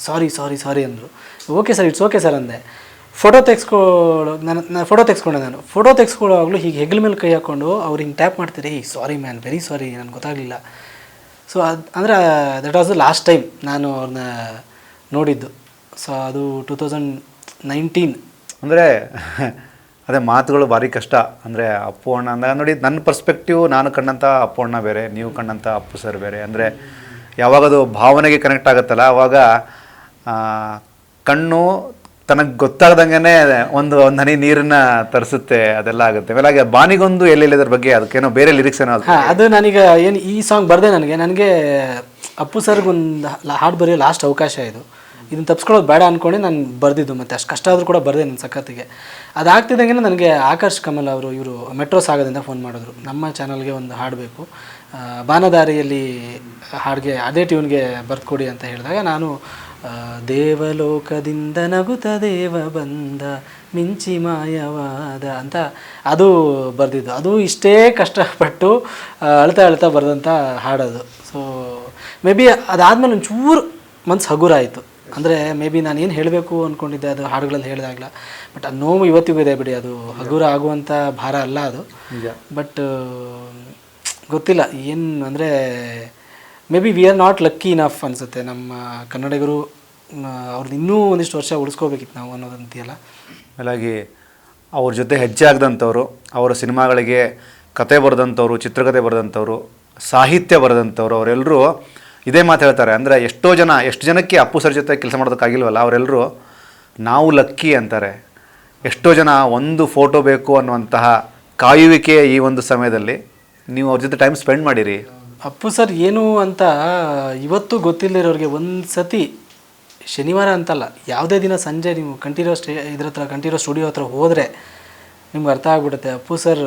ಸಾರಿ ಅಂದರು. Okay sir, it's okay sir ಅಂದೆ. ಫೋಟೋ ತೆಗೆಸ್ಕೊಳ್ಳೋ ನಾನು ಫೋಟೋ ತೆಗೆಸ್ಕೊಂಡೆ. ನಾನು ಫೋಟೋ ತೆಗೆಸ್ಕೊಳ್ಳೋವಾಗಲೂ ಹೀಗೆ ಹೆಗ್ಲ ಮೇಲೆ ಕೈ ಹಾಕ್ಕೊಂಡು ಅವ್ರು ಹಿಂಗೆ ಟ್ಯಾಪ್ ಮಾಡ್ತೀರಿ, ಸಾರಿ ಮ್ಯಾನ್, ವೆರಿ ಸಾರಿ, ನನಗೆ ಗೊತ್ತಾಗಲಿಲ್ಲ. ಸೊ ಅದು ಅಂದರೆ that was the last time ನಾನು ಅವ್ರನ್ನ ನೋಡಿದ್ದು. ಸೊ ಅದು 2019. ಅಂದರೆ ಅದೇ ಮಾತುಗಳು ಭಾರಿ ಕಷ್ಟ. ಅಂದರೆ ಅಪ್ಪು ಅಣ್ಣ ಅಂದಾಗ ನೋಡಿ, ನನ್ನ ಪರ್ಸ್ಪೆಕ್ಟಿವ್, ನಾನು ಕಂಡಂಥ ಅಪ್ಪು ಅಣ್ಣ ಬೇರೆ, ನೀವು ಕಂಡಂಥ ಅಪ್ಪು ಸರ್ ಬೇರೆ. ಅಂದರೆ ಯಾವಾಗದು ಭಾವನೆಗೆ ಕನೆಕ್ಟ್ ಆಗುತ್ತಲ್ಲ, ಆವಾಗ ಕಣ್ಣು ತನಗೆ ಗೊತ್ತಾಗ್ದಂಗೆ ಒಂದು ಹನಿ ನೀರನ್ನ ತರಿಸುತ್ತೆ, ಅದೆಲ್ಲ ಆಗುತ್ತೆ. ಆಮೇಲೆ ಬಾನಿಗೊಂದು ಎಲ್ಲೆಲ್ಲದ್ರ ಬಗ್ಗೆ ಅದಕ್ಕೇನೋ ಬೇರೆ ಲಿರಿಕ್ಸ್ ಏನೋ. ಅದು ನಾನೀಗ ಏನು ಈ ಸಾಂಗ್ ಬರೆದೆ, ನನಗೆ ಅಪ್ಪು ಸರ್ಗೊಂದು ಹಾಡು ಬರೆಯೋ ಲಾಸ್ಟ್ ಅವಕಾಶ ಇದು. ಇದನ್ನು ತಪ್ಪಿಸ್ಕೊಳ್ಳೋದು ಬೇಡ ಅಂದ್ಕೊಂಡು ನಾನು ಬರೆದಿದ್ದು. ಮತ್ತು ಅಷ್ಟು ಕಷ್ಟ ಆದರೂ ಕೂಡ ಬರೆದೆ ನನ್ನ ಸಖತ್ತಿಗೆ. ಅದಾಗ್ತಿದ್ದಂಗೆ ನನಗೆ ಆಕಾಶ್ ಕಮಲ್ ಅವರು, ಇವರು ಮೆಟ್ರೋ ಸಾಗದಿಂದ ಫೋನ್ ಮಾಡಿದ್ರು, ನಮ್ಮ ಚಾನಲ್ಗೆ ಒಂದು ಹಾಡಬೇಕು, ಬಾನದಾರಿಯಲ್ಲಿ ಹಾಡಿಗೆ ಅದೇ ಟ್ಯೂನ್ಗೆ ಬರ್ದುಕೊಡಿ ಅಂತ ಹೇಳಿದಾಗ ನಾನು ದೇವಲೋಕದಿಂದ ನಗುತ್ತ ದೇವ ಬಂದ ಮಿಂಚಿ ಮಾಯವಾದ ಅಂತ ಅದು ಬರೆದಿದ್ದು. ಅದು ಇಷ್ಟೇ ಕಷ್ಟಪಟ್ಟು ಅಳ್ತಾ ಬರೆದಂಥ ಹಾಡೋದು. ಸೊ ಮೇ ಬಿ ಅದಾದಮೇಲೆ ಒಂಚೂರು ಮನ್ಸು ಹಗುರ ಆಯಿತು. ಅಂದರೆ ಮೇ ಬಿ ನಾನು ಏನು ಹೇಳಬೇಕು ಅಂದ್ಕೊಂಡಿದ್ದೆ ಅದು ಹಾಡುಗಳಲ್ಲಿ ಹೇಳಿದಾಗಲ. ಬಟ್ ಅದು ನೋವು ಇವತ್ತಿಗೂ ಇದೆ ಬಿಡಿ, ಅದು ಹಗುರ ಆಗುವಂಥ ಭಾರ ಅಲ್ಲ ಅದು. ಬಟ್ ಗೊತ್ತಿಲ್ಲ ಏನು ಅಂದರೆ, may be we are not lucky enough ಅನಿಸುತ್ತೆ. ನಮ್ಮ ಕನ್ನಡಿಗರು ಅವ್ರದ್ದು ಇನ್ನೂ ಒಂದಿಷ್ಟು ವರ್ಷ ಉಳಿಸ್ಕೋಬೇಕಿತ್ತು ನಾವು ಅನ್ನೋದಂತೀಯಲ್ಲ. ಹಾಗಾಗಿ ಅವ್ರ ಜೊತೆ ಹೆಜ್ಜೆ ಆಗದಂಥವ್ರು, ಅವರ ಸಿನಿಮಾಗಳಿಗೆ ಕತೆ ಬರೆದಂಥವ್ರು, ಚಿತ್ರಕಥೆ ಬರೆದಂಥವ್ರು, ಸಾಹಿತ್ಯ ಬರೆದಂಥವ್ರು, ಅವರೆಲ್ಲರೂ ಇದೇ ಮಾತು ಹೇಳ್ತಾರೆ. ಅಂದರೆ ಎಷ್ಟು ಜನಕ್ಕೆ ಅಪ್ಪು ಸರ್ ಜೊತೆ ಕೆಲಸ ಮಾಡೋದಕ್ಕಾಗಿಲ್ವಲ್ಲ, ಅವರೆಲ್ಲರೂ ನಾವು ಲಕ್ಕಿ ಅಂತಾರೆ. ಎಷ್ಟೋ ಜನ ಒಂದು ಫೋಟೋ ಬೇಕು ಅನ್ನುವಂತಹ ಕಾಯುವಿಕೆಯ ಈ ಒಂದು ಸಮಯದಲ್ಲಿ ನೀವು ಅವ್ರ ಜೊತೆ ಟೈಮ್ ಸ್ಪೆಂಡ್ ಮಾಡಿರಿ. ಅಪ್ಪು ಸರ್ ಏನು ಅಂತ ಇವತ್ತು ಗೊತ್ತಿಲ್ಲದಿರೋರಿಗೆ ಒಂದು ಸತಿ ಶನಿವಾರ ಅಂತಲ್ಲ, ಯಾವುದೇ ದಿನ ಸಂಜೆ ನೀವು ಕಂಠೀರೋ ಸ್ಟುಡಿಯೋ ಹತ್ರ ಹೋದರೆ ನಿಮ್ಗೆ ಅರ್ಥ ಆಗ್ಬಿಡುತ್ತೆ ಅಪ್ಪು ಸರ್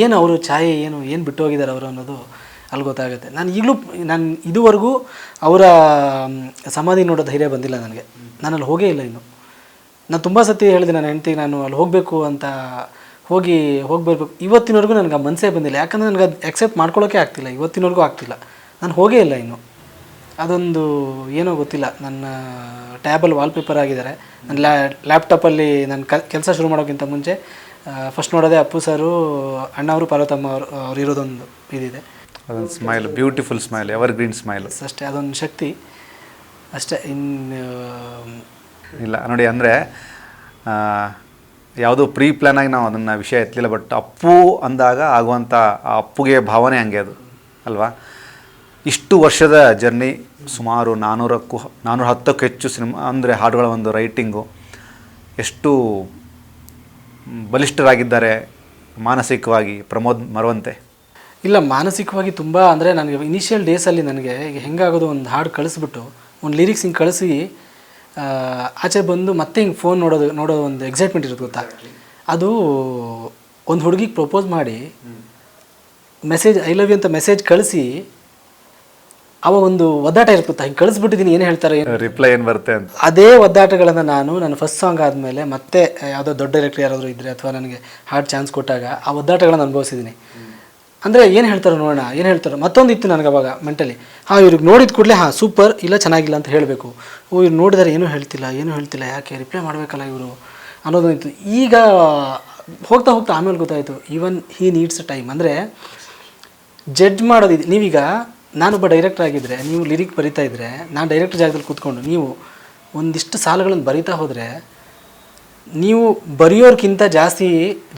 ಏನು ಅವರು ಛಾಯೆ ಏನು ಬಿಟ್ಟು ಹೋಗಿದ್ದಾರೆ ಅವರು ಅನ್ನೋದು ಅಲ್ಲಿ ಗೊತ್ತಾಗುತ್ತೆ. ನಾನು ಇದುವರೆಗೂ ಅವರ ಸಮಾಧಿ ನೋಡೋ ಧೈರ್ಯ ಬಂದಿಲ್ಲ ನನಗೆ. ನಾನು ಅಲ್ಲಿ ಹೋಗೇ ಇಲ್ಲ ಇನ್ನು. ನಾನು ತುಂಬ ಸತಿ ಹೇಳಿದೆ ನನ್ನ ಹೆಂಡ್ತಿಗೆ, ನಾನು ಅಲ್ಲಿ ಹೋಗಬೇಕು ಅಂತ, ಹೋಗಿ ಬರ್ಬೇಕು. ಇವತ್ತಿನವರೆಗೂ ನನಗೆ ಆ ಮನಸ್ಸೇ ಬಂದಿಲ್ಲ. ಯಾಕಂದರೆ ನನಗೆ ಅದು ಎಕ್ಸೆಪ್ಟ್ ಮಾಡ್ಕೊಳ್ಳೋಕೆ ಆಗ್ತಿಲ್ಲ, ಇವತ್ತಿನವರೆಗೂ ಆಗ್ತಿಲ್ಲ. ನಾನು ಹೋಗೇ ಇಲ್ಲ ಇನ್ನು. ಅದೊಂದು ಏನೋ ಗೊತ್ತಿಲ್ಲ. ನನ್ನ ಟ್ಯಾಬಲ್ಲಿ ವಾಲ್ಪೇಪರ್ ಆಗಿದ್ದಾರೆ. ನನ್ನ ಲ್ಯಾಪ್ಟಾಪಲ್ಲಿ ನನ್ನ ಕೆಲಸ ಶುರು ಮಾಡೋಕ್ಕಿಂತ ಮುಂಚೆ ಫಸ್ಟ್ ನೋಡೋದೇ ಅಪ್ಪು ಸರು, ಅಣ್ಣವರು, ಪಾರ್ವತಮ್ಮ ಅವ್ರು ಇರೋದೊಂದು ಇದಿದೆ. ಅದೊಂದು smile, beautiful smile, ever green smile ಅಷ್ಟೇ. ಅದೊಂದು ಶಕ್ತಿ ಅಷ್ಟೇ, ಇನ್ನು ಇಲ್ಲ ನೋಡಿ. ಅಂದರೆ ಯಾವುದೋ ಪ್ರೀ ಪ್ಲ್ಯಾನ್ ಆಗಿ ನಾವು ಅದನ್ನು ವಿಷಯ ಎತ್ತಲಿಲ್ಲ. ಬಟ್ ಅಪ್ಪು ಅಂದಾಗ ಆಗುವಂಥ ಆ ಅಪ್ಪುಗೆ ಭಾವನೆ ಹಂಗೆ ಅದು ಅಲ್ವಾ. ಇಷ್ಟು ವರ್ಷದ ಜರ್ನಿ, ಸುಮಾರು 410ಕ್ಕೂ ಹೆಚ್ಚು ಸಿನಿಮಾ, ಅಂದರೆ ಹಾಡುಗಳ ಒಂದು ರೈಟಿಂಗು, ಎಷ್ಟು ಬಲಿಷ್ಠರಾಗಿದ್ದಾರೆ ಮಾನಸಿಕವಾಗಿ ಪ್ರಮೋದ್ ಮರವಂತೆ. ಇಲ್ಲ, ಮಾನಸಿಕವಾಗಿ ತುಂಬ. ಅಂದರೆ ನನಗೆ ಇನಿಷಿಯಲ್ ಡೇಸಲ್ಲಿ ನನಗೆ ಈಗ ಹೆಂಗಾಗೋದು, ಒಂದು ಹಾಡು ಕಳಿಸ್ಬಿಟ್ಟು ಒಂದು ಲಿರಿಕ್ಸ್ ಹಿಂಗೆ ಕಳಿಸಿ ಆಚೆ ಬಂದು ಮತ್ತೆ ಹಿಂಗೆ ಫೋನ್ ನೋಡೋ ಒಂದು ಎಕ್ಸೈಟ್ಮೆಂಟ್ ಇರುತ್ತೆ ಗೊತ್ತಾ. ಅದು ಒಂದು ಹುಡುಗಿಗೆ ಪ್ರಪೋಸ್ ಮಾಡಿ ಮೆಸೇಜ್ ಐ ಲವ್ ಯು ಅಂತ ಮೆಸೇಜ್ ಕಳಿಸಿ ಅವ ಒಂದು ಒದ್ದಾಟ ಇರ್ಗುತ್ತೆ, ಹಿಂಗೆ ಕಳಿಸ್ಬಿಟ್ಟಿದ್ದೀನಿ ಏನು ಹೇಳ್ತಾರೆ ರಿಪ್ಲೈ ಏನು ಬರುತ್ತೆ ಅಂತ. ಅದೇ ಒದ್ದಾಟಗಳನ್ನು ನಾನು ನನ್ನ ಫಸ್ಟ್ ಸಾಂಗ್ ಆದಮೇಲೆ ಮತ್ತೆ ಯಾವುದೋ ದೊಡ್ಡ ಡೈರೆಕ್ಟರ್ ಯಾರಾದರೂ ಇದ್ದರೆ ಅಥವಾ ನನಗೆ ಹಾರ್ಡ್ ಚಾನ್ಸ್ ಕೊಟ್ಟಾಗ ಆ ಒದ್ದಾಟಗಳನ್ನು ಅನುಭವಿಸಿದ್ದೀನಿ. ಅಂದರೆ ಏನು ಹೇಳ್ತಾರೆ ನೋಡೋಣ, ಏನು ಹೇಳ್ತಾರೆ. ಮತ್ತೊಂದು ಇತ್ತು ನನಗೆ ಅವಾಗ ಮೆಂಟಲಿ, ಇವ್ರಿಗೆ ನೋಡಿದ ಕೂಡಲೇ ಸೂಪರ್ ಇಲ್ಲ ಚೆನ್ನಾಗಿಲ್ಲ ಅಂತ ಹೇಳಬೇಕು. ಇವ್ರು ನೋಡಿದರೆ ಏನೂ ಹೇಳ್ತಿಲ್ಲ ಯಾಕೆ ರಿಪ್ಲೈ ಮಾಡಬೇಕಲ್ಲ ಇವರು ಅನ್ನೋದು ಇತ್ತು. ಈಗ ಹೋಗ್ತಾ ಆಮೇಲೆ ಗೊತ್ತಾಯಿತು, ಈವನ್ ಹೀ ನೀಡ್ಸ್ ಟೈಮ್. ಅಂದರೆ ಜಡ್ಜ್ ಮಾಡೋದಿದೆ. ನೀವೀಗ ನಾನೊಬ್ಬ ಡೈರೆಕ್ಟರ್ ಆಗಿದ್ದರೆ, ನೀವು ಲಿರಿಕ್ ಬರಿತಾ ಇದ್ದರೆ, ನಾನು ಡೈರೆಕ್ಟರ್ ಜಾಗದಲ್ಲಿ ಕೂತ್ಕೊಂಡು ನೀವು ಒಂದಿಷ್ಟು ಸಾಲುಗಳನ್ನು ಬರಿತಾ ಹೋದರೆ, ನೀವು ಬರೆಯೋರ್ಗಿಂತ ಜಾಸ್ತಿ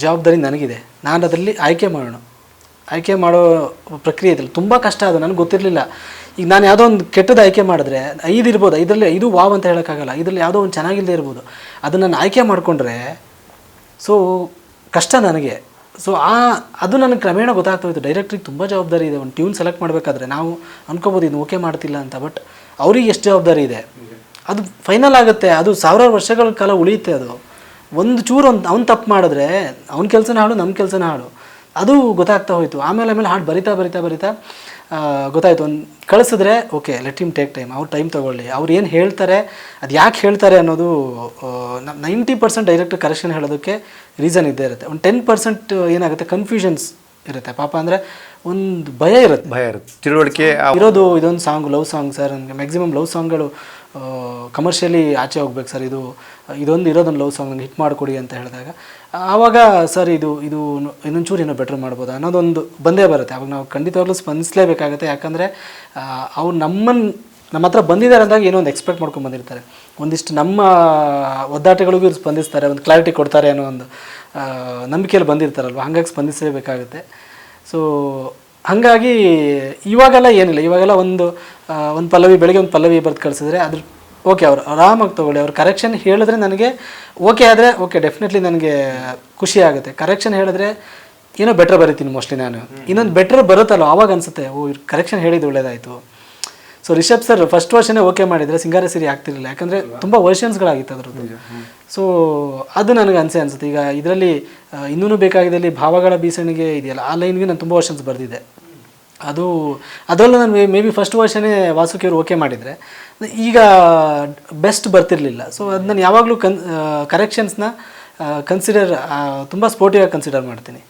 ಜವಾಬ್ದಾರಿ ನನಗಿದೆ. ನಾನು ಅದರಲ್ಲಿ ಆಯ್ಕೆ ಮಾಡೋ ಪ್ರಕ್ರಿಯೆ ಇದ್ರಲ್ಲಿ ತುಂಬ ಕಷ್ಟ. ಅದು ನನಗೆ ಗೊತ್ತಿರಲಿಲ್ಲ. ಈಗ ನಾನು ಯಾವುದೋ ಒಂದು ಕೆಟ್ಟದ್ದು ಆಯ್ಕೆ ಮಾಡಿದ್ರೆ 5 ಇರ್ಬೋದು, 5ರಲ್ಲಿ 5 ವಾವ್ ಅಂತ ಹೇಳೋಕ್ಕಾಗಲ್ಲ. ಇದರಲ್ಲಿ ಯಾವುದೋ ಒಂದು ಚೆನ್ನಾಗಿಲ್ಲದೆ ಇರ್ಬೋದು. ಅದನ್ನು ನಾನು ಆಯ್ಕೆ ಮಾಡಿಕೊಂಡ್ರೆ ಸೊ ಕಷ್ಟ ನನಗೆ. ಸೊ ಅದು ನನಗೆ ಕ್ರಮೇಣ ಗೊತ್ತಾಗ್ತಾ ಹೋಯ್ತು, ಡೈರೆಕ್ಟ್ರಿಗೆ ತುಂಬ ಜವಾಬ್ದಾರಿ ಇದೆ. ಒಂದು ಟ್ಯೂನ್ ಸೆಲೆಕ್ಟ್ ಮಾಡಬೇಕಾದ್ರೆ ನಾವು ಅನ್ಕೋಬೋದು ಇದು ಓಕೆ ಮಾಡ್ತಿಲ್ಲ ಅಂತ, ಬಟ್ ಅವ್ರಿಗೆ ಎಷ್ಟು ಜವಾಬ್ದಾರಿ ಇದೆ. ಅದು ಫೈನಲ್ ಆಗುತ್ತೆ, ಅದು ಸಾವಿರಾರು ವರ್ಷಗಳ ಕಾಲ ಉಳಿಯುತ್ತೆ. ಅದು ಒಂದು ಚೂರು ಅವ್ನು ತಪ್ಪು ಮಾಡಿದ್ರೆ ಅವ್ನ ಕೆಲಸನ ಹಾಳು, ನಮ್ಮ ಕೆಲಸನ ಹಾಳು. ಅದು ಗೊತ್ತಾಗ್ತಾ ಹೋಯಿತು. ಆಮೇಲೆ ಹಾಡು ಬರಿತಾ ಗೊತ್ತಾಯಿತು. ಒಂದು ಕಳಿಸಿದ್ರೆ okay, let him take time, ಅವ್ರು ಟೈಮ್ ತೊಗೊಳ್ಳಿ, ಅವ್ರು ಏನು ಹೇಳ್ತಾರೆ ಅದು ಯಾಕೆ ಹೇಳ್ತಾರೆ ಅನ್ನೋದು. 90% ಡೈರೆಕ್ಟ್ ಕರೆಕ್ಷನ್ ಹೇಳೋದಕ್ಕೆ ರೀಸನ್ ಇದ್ದೇ ಇರುತ್ತೆ. ಒಂದು 10% ಏನಾಗುತ್ತೆ, ಕನ್ಫ್ಯೂಷನ್ಸ್ ಇರುತ್ತೆ ಪಾಪ. ಅಂದರೆ ಒಂದು ಭಯ ಇರುತ್ತೆ, ತಿಳುವಳಿಕೆ ಇರೋದು. ಇದೊಂದು ಸಾಂಗ್ ಲವ್ ಸಾಂಗ್ ಸರ್, ನನಗೆ ಮ್ಯಾಕ್ಸಿಮಮ್ ಲವ್ ಸಾಂಗ್ಗಳು ಕಮರ್ಷಿಯಲಿ ಆಚೆ ಹೋಗ್ಬೇಕು ಸರ್, ಇದೊಂದು ಇರೋದೊಂದು ಲವ್ ಸಾಂಗ್ ನನಗೆ ಹಿಟ್ ಮಾಡಿಕೊಡಿ ಅಂತ ಹೇಳಿದಾಗ, ಆವಾಗ ಸರ್ ಇದು ಇನ್ನೊಂಚೂರು ಏನೋ ಬೆಟ್ರ್ ಮಾಡ್ಬೋದು ಅನ್ನೋದೊಂದು ಬಂದೇ ಬರುತ್ತೆ. ಅವಾಗ ನಾವು ಖಂಡಿತವಾಗ್ಲೂ ಸ್ಪಂದಿಸಲೇಬೇಕಾಗುತ್ತೆ. ಯಾಕಂದರೆ ಅವ್ರು ನಮ್ಮ ಹತ್ರ ಬಂದಿದ್ದಾರೆ ಅಂದಾಗ ಏನೋ ಒಂದು ಎಕ್ಸ್ಪೆಕ್ಟ್ ಮಾಡ್ಕೊಂಡು ಬಂದಿರ್ತಾರೆ. ಒಂದಿಷ್ಟು ನಮ್ಮ ಒದ್ದಾಟಗಳಿಗೂ ಇವ್ರು ಸ್ಪಂದಿಸ್ತಾರೆ, ಒಂದು ಕ್ಲಾರಿಟಿ ಕೊಡ್ತಾರೆ ಅನ್ನೋ ಒಂದು ನಂಬಿಕೆಯಲ್ಲಿ ಬಂದಿರ್ತಾರಲ್ವ, ಹಾಗಾಗಿ ಸ್ಪಂದಿಸಲೇಬೇಕಾಗುತ್ತೆ. ಸೊ ಹಾಗಾಗಿ ಇವಾಗೆಲ್ಲ ಏನಿಲ್ಲ, ಇವಾಗೆಲ್ಲ ಒಂದು ಪಲ್ಲವಿ, ಬೆಳಗ್ಗೆ ಒಂದು ಪಲ್ಲವಿ ಬರೆದು ಕಳಿಸಿದ್ರೆ ಅದ್ರ ಓಕೆ, ಅವ್ರು ಆರಾಮಾಗಿ ತೊಗೊಳ್ಳಿ. ಅವ್ರು ಕರೆಕ್ಷನ್ ಹೇಳಿದ್ರೆ ನನಗೆ ಓಕೆ ಆದರೆ ಓಕೆ, ಡೆಫಿನೆಟ್ಲಿ ನನಗೆ ಖುಷಿ ಆಗುತ್ತೆ. ಕರೆಕ್ಷನ್ ಹೇಳಿದ್ರೆ ಏನೋ ಬೆಟ್ರ್ ಬರೀತೀನಿ ಮೋಸ್ಟ್ಲಿ ನಾನು. ಇನ್ನೊಂದು ಬೆಟ್ರ್ ಬರುತ್ತಲ್ಲ, ಆವಾಗ ಅನಿಸುತ್ತೆ ಇವ್ರು ಕರೆಕ್ಷನ್ ಹೇಳಿದ್ದು ಒಳ್ಳೇದಾಯಿತು. ಸೊ ರಿಷಬ್ ಸರ್ ಫಸ್ಟ್ ವರ್ಷನೇ ಓಕೆ ಮಾಡಿದರೆ ಸಿಂಗಾರ ಸಿರಿ ಆಗ್ತಿರಲಿಲ್ಲ, ಯಾಕಂದರೆ ತುಂಬ ವರ್ಷನ್ಸ್ಗಳಾಗಿತ್ತು ಅದ್ರದ್ದು. ಸೊ ಅದು ನನಗೆ ಅನಿಸುತ್ತೆ. ಈಗ ಇದರಲ್ಲಿ ಇನ್ನೂ ಬೇಕಾಗಿದ್ದಲ್ಲಿ ಭಾವಗಳ ಬೀಸಣಿಗೆ ಇದೆಯಲ್ಲ, ಆ ಲೈನ್ಗೆ ನಾನು ತುಂಬ ವರ್ಷನ್ಸ್ ಬರೆದಿದ್ದೆ. ಅದರಲ್ಲೂ ನಾನು ಮೇ ಬಿ ಫಸ್ಟ್ ವರ್ಷನೇ ವಾಸುಕಿಯವರು ಓಕೆ ಮಾಡಿದರೆ ಈಗ ಬೆಸ್ಟ್ ಬರ್ತಿರಲಿಲ್ಲ. ಸೊ ಅದು ನಾನು ಯಾವಾಗಲೂ ಕರೆಕ್ಷನ್ಸ್ನ ತುಂಬ ಸ್ಪೋರ್ಟಿವ್ ಆಗಿ ಕನ್ಸಿಡರ್ ಮಾಡ್ತೀನಿ.